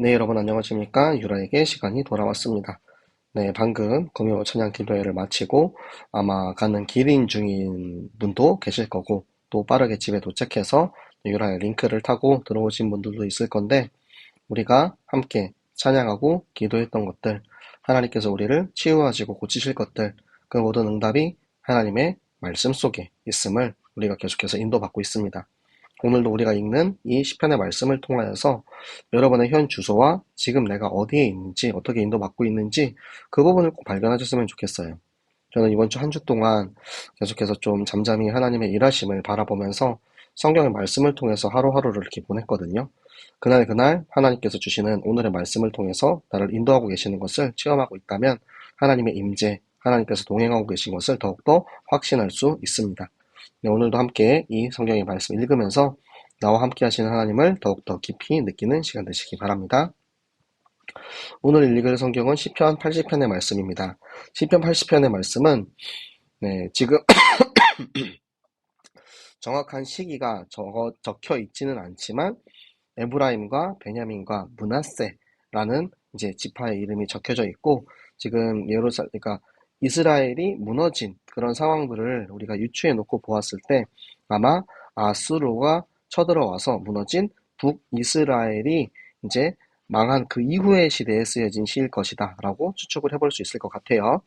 네, 여러분 안녕하십니까? 유라에게 시간이 돌아왔습니다. 네, 방금 금요 찬양 기도회를 마치고 아마 가는 길인 중인 분도 계실 거고 또 빠르게 집에 도착해서 유라의 링크를 타고 들어오신 분들도 있을 건데 우리가 함께 찬양하고 기도했던 것들, 하나님께서 우리를 치유하시고 고치실 것들, 그 모든 응답이 하나님의 말씀 속에 있음을 우리가 계속해서 인도받고 있습니다. 오늘도 우리가 읽는 이 시편의 말씀을 통하여서 여러분의 현 주소와 지금 내가 어디에 있는지, 어떻게 인도받고 있는지 그 부분을 꼭 발견하셨으면 좋겠어요. 저는 이번 주 한 주 동안 계속해서 좀 잠잠히 하나님의 일하심을 바라보면서 성경의 말씀을 통해서 하루하루를 이렇게 보냈거든요. 그날 하나님께서 주시는 오늘의 말씀을 통해서 나를 인도하고 계시는 것을 체험하고 있다면 하나님의 임재, 하나님께서 동행하고 계신 것을 더욱더 확신할 수 있습니다. 네, 오늘도 함께 이 성경의 말씀 읽으면서 나와 함께 하시는 하나님을 더욱더 깊이 느끼는 시간 되시기 바랍니다. 오늘 읽을 성경은 시편 80편의 말씀입니다. 시편 80편의 말씀은 지금 정확한 시기가 적혀 있지는 않지만 에브라임과 베냐민과 므낫세라는 이제 지파의 이름이 적혀져 있고 지금 그러니까 이스라엘이 무너진 그런 상황들을 우리가 유추해 놓고 보았을 때 아마 아수르가 쳐들어와서 무너진 북이스라엘이 이제 망한 그 이후의 시대에 쓰여진 시일 것이다라고 추측을 해볼 수 있을 것 같아요.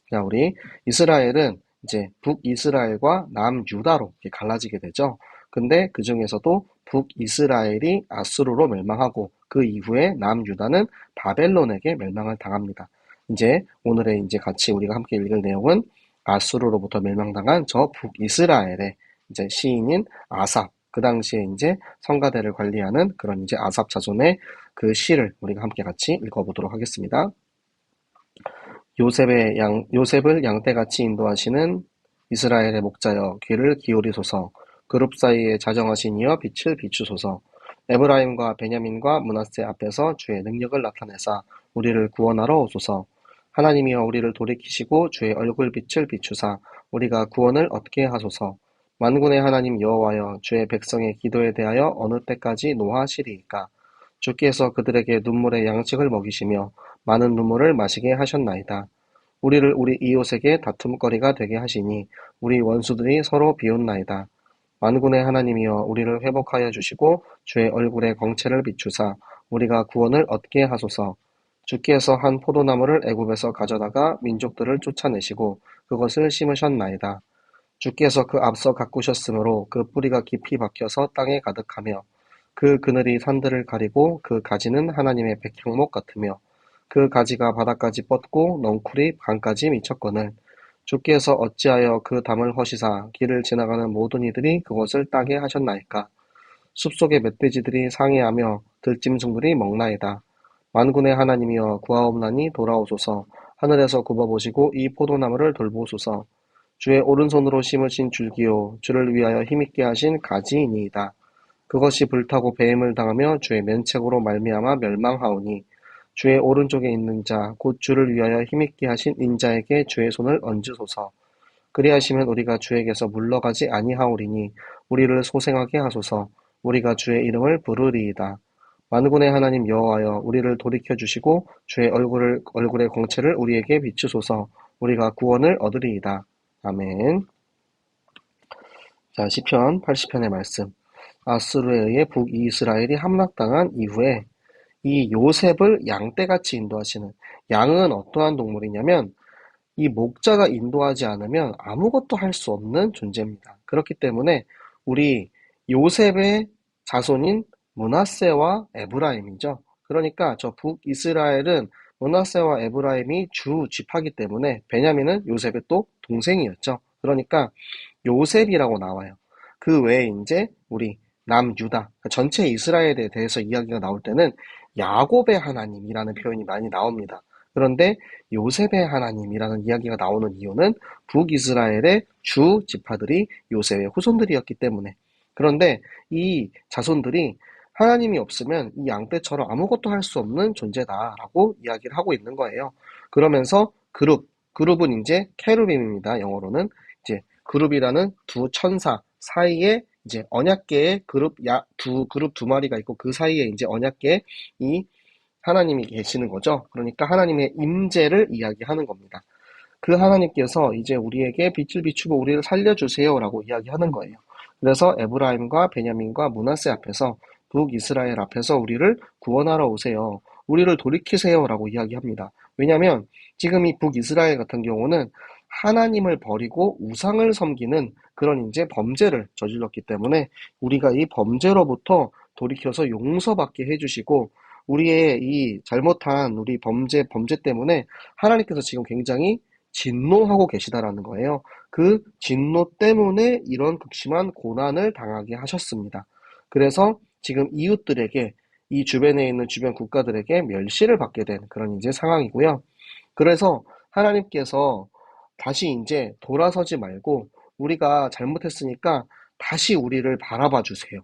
자, 우리 이스라엘은 이제 북이스라엘과 남유다로 이렇게 갈라지게 되죠. 근데 그 중에서도 북이스라엘이 아수르로 멸망하고 그 이후에 남유다는 바벨론에게 멸망을 당합니다. 이제 오늘의 이제 같이 우리가 함께 읽을 내용은 아수르로부터 멸망당한 저 북이스라엘의 이제 시인인 아삽, 그 당시에 이제 성가대를 관리하는 그런 이제 아삽 자손의 그 시를 우리가 함께 같이 읽어보도록 하겠습니다. 요셉을 양떼같이 인도하시는 이스라엘의 목자여 귀를 기울이소서. 그룹 사이에 자정하신 이여 빛을 비추소서. 에브라임과 베냐민과 므낫세 앞에서 주의 능력을 나타내사 우리를 구원하러 오소서. 하나님이여 우리를 돌이키시고 주의 얼굴빛을 비추사 우리가 구원을 얻게 하소서. 만군의 하나님 여호와여 주의 백성의 기도에 대하여 어느 때까지 노하시리이까. 주께서 그들에게 눈물의 양식을 먹이시며 많은 눈물을 마시게 하셨나이다. 우리를 우리 이웃에게 다툼거리가 되게 하시니 우리 원수들이 서로 비웃나이다. 만군의 하나님이여 우리를 회복하여 주시고 주의 얼굴에 광채를 비추사 우리가 구원을 얻게 하소서. 주께서 한 포도나무를 애굽에서 가져다가 민족들을 쫓아내시고 그것을 심으셨나이다. 주께서 그 앞서 가꾸셨으므로 그 뿌리가 깊이 박혀서 땅에 가득하며 그 그늘이 산들을 가리고 그 가지는 하나님의 백향목 같으며 그 가지가 바닥까지 뻗고 넝쿨이 강까지 미쳤거늘 주께서 어찌하여 그 담을 허시사 길을 지나가는 모든 이들이 그것을 따게 하셨나이까. 숲속의 멧돼지들이 상해하며 들짐승들이 먹나이다. 만군의 하나님이여 구하옵나니 돌아오소서. 하늘에서 굽어보시고 이 포도나무를 돌보소서. 주의 오른손으로 심으신 줄기요 주를 위하여 힘있게 하신 가지이니이다. 그것이 불타고 배임을 당하며 주의 면책으로 말미암아 멸망하오니 주의 오른쪽에 있는 자 곧 주를 위하여 힘있게 하신 인자에게 주의 손을 얹으소서. 그리하시면 우리가 주에게서 물러가지 아니하오리니 우리를 소생하게 하소서. 우리가 주의 이름을 부르리이다. 만군의 하나님 여호와여 우리를 돌이켜 주시고 주의 얼굴의 광채를 우리에게 비추소서. 우리가 구원을 얻으리이다. 아멘. 자, 시편 80편의 말씀. 아수르에 의해 북이스라엘이 함락당한 이후에 이 요셉을 양떼같이 인도하시는, 양은 어떠한 동물이냐면 이 목자가 인도하지 않으면 아무것도 할 수 없는 존재입니다. 그렇기 때문에 우리 요셉의 자손인 므낫세와 에브라임이죠. 그러니까 저 북이스라엘은 므낫세와 에브라임이 주 지파기 때문에 베냐민은 요셉의 또 동생이었죠. 그러니까 요셉이라고 나와요. 그 외에 이제 우리 남유다, 전체 이스라엘에 대해서 이야기가 나올 때는 야곱의 하나님이라는 표현이 많이 나옵니다. 그런데 요셉의 하나님이라는 이야기가 나오는 이유는 북이스라엘의 주 지파들이 요셉의 후손들이었기 때문에. 그런데 이 자손들이 하나님이 없으면 이 양떼처럼 아무것도 할 수 없는 존재다라고 이야기를 하고 있는 거예요. 그러면서 그룹은 이제 케루빔입니다. 영어로는 이제 그룹이라는 두 천사 사이에 이제 언약계의 그룹 두 마리가 있고 그 사이에 이제 언약계의 이 하나님이 계시는 거죠. 그러니까 하나님의 임재를 이야기하는 겁니다. 그 하나님께서 이제 우리에게 빛을 비추고 우리를 살려주세요라고 이야기하는 거예요. 그래서 에브라임과 베냐민과 므낫세 앞에서 북이스라엘 앞에서 우리를 구원하러 오세요. 우리를 돌이키세요라고 이야기합니다. 왜냐하면 지금 이 북이스라엘 같은 경우는 하나님을 버리고 우상을 섬기는 그런 이제 범죄를 저질렀기 때문에 우리가 이 범죄로부터 돌이켜서 용서받게 해주시고 우리의 이 잘못한 우리 범죄 때문에 하나님께서 지금 굉장히 진노하고 계시다라는 거예요. 그 진노 때문에 이런 극심한 고난을 당하게 하셨습니다. 그래서 지금 이웃들에게 이 주변에 있는 주변 국가들에게 멸시를 받게 된 그런 이제 상황이고요. 그래서 하나님께서 다시 이제 돌아서지 말고 우리가 잘못했으니까 다시 우리를 바라봐 주세요.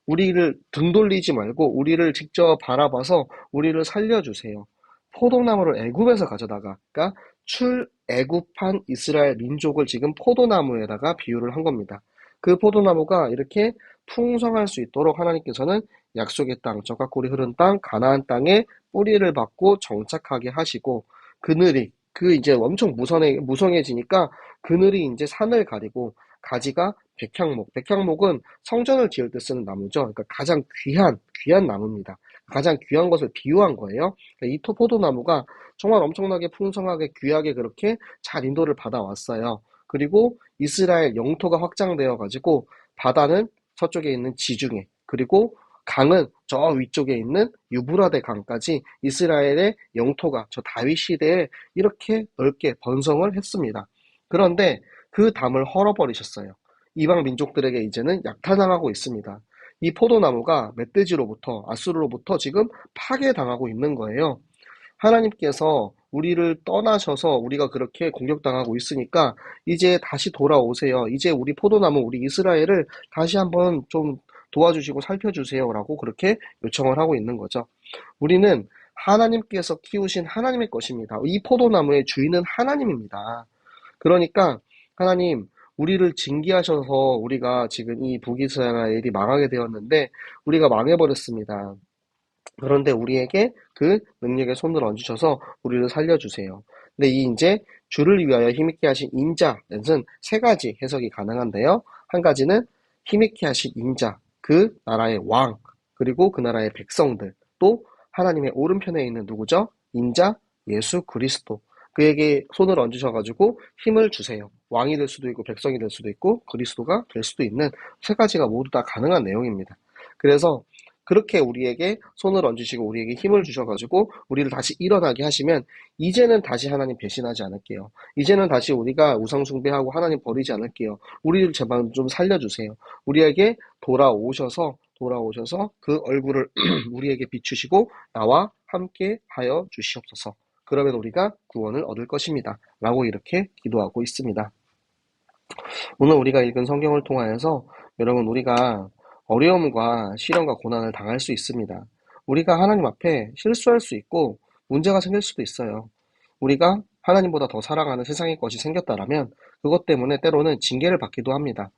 우리를 등 돌리지 말고 우리를 직접 바라봐서 우리를 살려주세요. 포도나무를 애굽에서 가져다가, 그러니까 출애굽한 이스라엘 민족을 지금 포도나무에다가 비유를 한 겁니다. 그 포도나무가 이렇게 풍성할 수 있도록 하나님께서는 약속의 땅, 젖과 꿀이 흐른 땅, 가나안 땅에 뿌리를 받고 정착하게 하시고 그늘이 그 이제 엄청 무성해지니까 그늘이 이제 산을 가리고 가지가 백향목은 성전을 지을 때 쓰는 나무죠. 그러니까 가장 귀한 나무입니다. 가장 귀한 것을 비유한 거예요. 그러니까 이 포도나무가 정말 엄청나게 풍성하게 귀하게 그렇게 잘 인도를 받아왔어요. 그리고 이스라엘 영토가 확장되어 가지고 바다는 서쪽에 있는 지중해, 그리고 강은 저 위쪽에 있는 유브라데 강까지 이스라엘의 영토가 저 다윗 시대에 이렇게 넓게 번성을 했습니다. 그런데 그 담을 헐어버리셨어요. 이방 민족들에게 이제는 약탈당하고 있습니다. 이 포도나무가 멧돼지로부터 아수르로부터 지금 파괴당하고 있는 거예요. 하나님께서 우리를 떠나셔서 우리가 그렇게 공격당하고 있으니까 이제 다시 돌아오세요. 이제 우리 포도나무, 우리 이스라엘을 다시 한번 좀 도와주시고 살펴주세요라고 그렇게 요청을 하고 있는 거죠. 우리는 하나님께서 키우신 하나님의 것입니다. 이 포도나무의 주인은 하나님입니다. 그러니까 하나님, 우리를 징계하셔서 우리가 지금 이 북이스라엘이 망하게 되었는데 우리가 망해버렸습니다. 그런데 우리에게 그 능력의 손을 얹으셔서 우리를 살려주세요. 근데 이 이제 주를 위하여 힘있게 하신 인자는 세 가지 해석이 가능한데요. 한 가지는 힘있게 하신 인자, 그 나라의 왕, 그리고 그 나라의 백성들, 또 하나님의 오른편에 있는 누구죠? 인자 예수 그리스도. 그에게 손을 얹으셔가지고 힘을 주세요. 왕이 될 수도 있고 백성이 될 수도 있고 그리스도가 될 수도 있는 세 가지가 모두 다 가능한 내용입니다. 그래서 그렇게 우리에게 손을 얹으시고 우리에게 힘을 주셔가지고 우리를 다시 일어나게 하시면 이제는 다시 하나님 배신하지 않을게요. 이제는 다시 우리가 우상 숭배하고 하나님 버리지 않을게요. 우리를 제발 좀 살려주세요. 우리에게 돌아오셔서 그 얼굴을 우리에게 비추시고 나와 함께 하여 주시옵소서. 그러면 우리가 구원을 얻을 것입니다. 라고 이렇게 기도하고 있습니다. 오늘 우리가 읽은 성경을 통하여서 여러분 우리가 어려움과 시련과 고난을 당할 수 있습니다. 우리가 하나님 앞에 실수할 수 있고 문제가 생길 수도 있어요. 우리가 하나님보다 더 사랑하는 세상의 것이 생겼다라면 그것 때문에 때로는 징계를 받기도 합니다.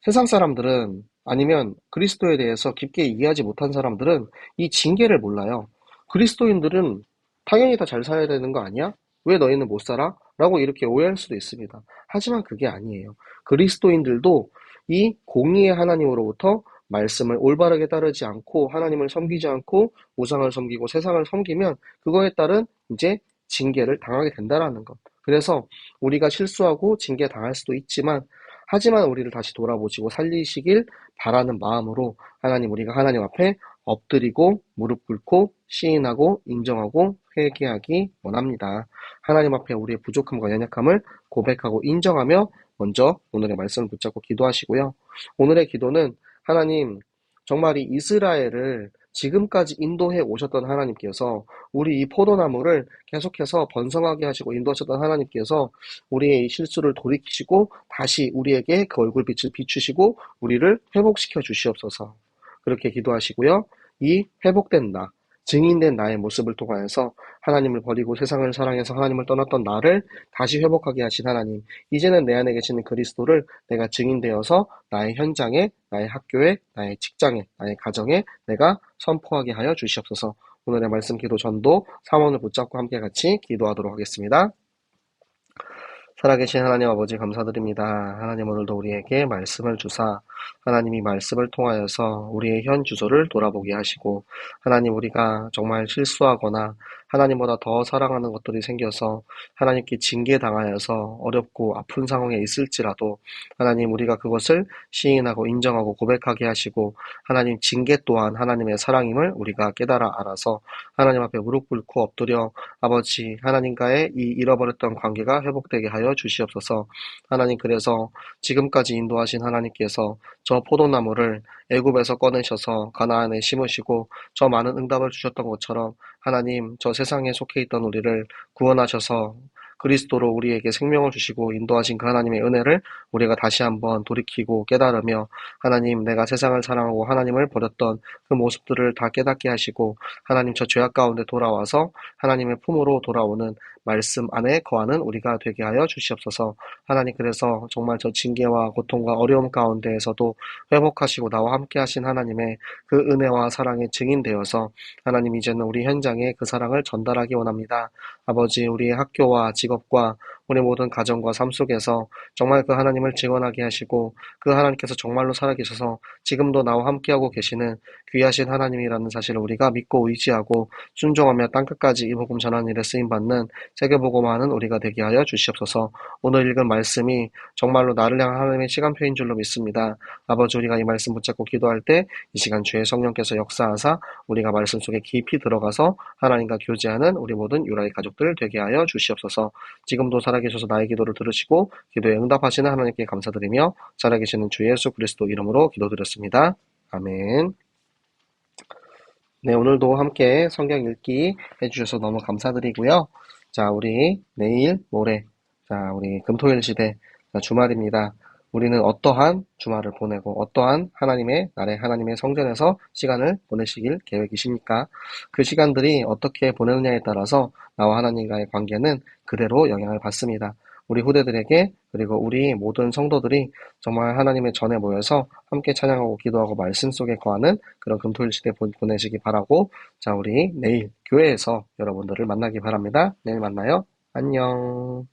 세상 사람들은 아니면 그리스도에 대해서 깊게 이해하지 못한 사람들은 이 징계를 몰라요. 그리스도인들은 당연히 다 잘 살아야 되는 거 아니야? 왜 너희는 못 살아? 라고 이렇게 오해할 수도 있습니다. 하지만 그게 아니에요. 그리스도인들도 이 공의의 하나님으로부터 말씀을 올바르게 따르지 않고 하나님을 섬기지 않고 우상을 섬기고 세상을 섬기면 그거에 따른 이제 징계를 당하게 된다라는 것. 그래서 우리가 실수하고 징계 당할 수도 있지만 하지만 우리를 다시 돌아보시고 살리시길 바라는 마음으로 하나님 우리가 하나님 앞에 엎드리고 무릎 꿇고 시인하고 인정하고 회개하기 원합니다. 하나님 앞에 우리의 부족함과 연약함을 고백하고 인정하며 먼저 오늘의 말씀을 붙잡고 기도하시고요. 오늘의 기도는 하나님 정말 이 이스라엘을 지금까지 인도해 오셨던 하나님께서 우리 이 포도나무를 계속해서 번성하게 하시고 인도하셨던 하나님께서 우리의 이 실수를 돌이키시고 다시 우리에게 그 얼굴빛을 비추시고 우리를 회복시켜 주시옵소서. 그렇게 기도하시고요. 이 회복된 나, 증인된 나의 모습을 통하여서 하나님을 버리고 세상을 사랑해서 하나님을 떠났던 나를 다시 회복하게 하신 하나님, 이제는 내 안에 계시는 그리스도를 내가 증인되어서 나의 현장에, 나의 학교에, 나의 직장에, 나의 가정에 내가 선포하게 하여 주시옵소서. 오늘의 말씀 기도 전도 사원을 붙잡고 함께 같이 기도하도록 하겠습니다. 살아계신 하나님 아버지 감사드립니다. 하나님 오늘도 우리에게 말씀을 주사 하나님이 말씀을 통하여서 우리의 현 주소를 돌아보게 하시고 하나님 우리가 정말 실수하거나 하나님보다 더 사랑하는 것들이 생겨서 하나님께 징계당하여서 어렵고 아픈 상황에 있을지라도 하나님 우리가 그것을 시인하고 인정하고 고백하게 하시고 하나님 징계 또한 하나님의 사랑임을 우리가 깨달아 알아서 하나님 앞에 무릎 꿇고 엎드려 아버지 하나님과의 이 잃어버렸던 관계가 회복되게 하여 주시옵소서. 하나님 그래서 지금까지 인도하신 하나님께서 저 포도나무를 애굽에서 꺼내셔서 가나안에 심으시고 저 많은 응답을 주셨던 것처럼 하나님 저 세상에 속해 있던 우리를 구원하셔서 그리스도로 우리에게 생명을 주시고 인도하신 그 하나님의 은혜를 우리가 다시 한번 돌이키고 깨달으며 하나님 내가 세상을 사랑하고 하나님을 버렸던 그 모습들을 다 깨닫게 하시고 하나님 저 죄악 가운데 돌아와서 하나님의 품으로 돌아오는 말씀 안에 거하는 우리가 되게 하여 주시옵소서. 하나님 그래서 정말 저 징계와 고통과 어려움 가운데에서도 회복하시고 나와 함께 하신 하나님의 그 은혜와 사랑에 증인되어서 하나님 이제는 우리 현장에 그 사랑을 전달하기 원합니다. 아버지 우리의 학교와 직업과 우리 모든 가정과 삶 속에서 정말 그 하나님을 증언하게 하시고 그 하나님께서 정말로 살아계셔서 지금도 나와 함께하고 계시는 귀하신 하나님이라는 사실을 우리가 믿고 의지하고 순종하며 땅끝까지 이 복음 전하는 일에 쓰임받는 세계복음화하는 우리가 되게 하여 주시옵소서. 오늘 읽은 말씀이 정말로 나를 향한 하나님의 시간표인 줄로 믿습니다. 아버지 우리가 이 말씀 붙잡고 기도할 때 이 시간 주의 성령께서 역사하사 우리가 말씀 속에 깊이 들어가서 하나님과 교제하는 우리 모든 유라의 가족들 되게 하여 주시옵소서. 지금도 살아계셔서 나의 기도를 들으시고 기도에 응답하시는 하나님께 감사드리며 살아계시는 주 예수 그리스도 이름으로 기도드렸습니다. 아멘. 네, 오늘도 함께 성경 읽기 해주셔서 너무 감사드리고요. 자, 우리 내일, 모레, 자, 우리 금토일 시대, 주말입니다. 우리는 어떠한 주말을 보내고 어떠한 하나님의 날에 하나님의 성전에서 시간을 보내시길 계획이십니까? 그 시간들이 어떻게 보내느냐에 따라서 나와 하나님과의 관계는 그대로 영향을 받습니다. 우리 후대들에게 그리고 우리 모든 성도들이 정말 하나님의 전에 모여서 함께 찬양하고 기도하고 말씀 속에 거하는 그런 금토일 시대 보내시기 바라고 자 우리 내일 교회에서 여러분들을 만나기 바랍니다. 내일 만나요. 안녕.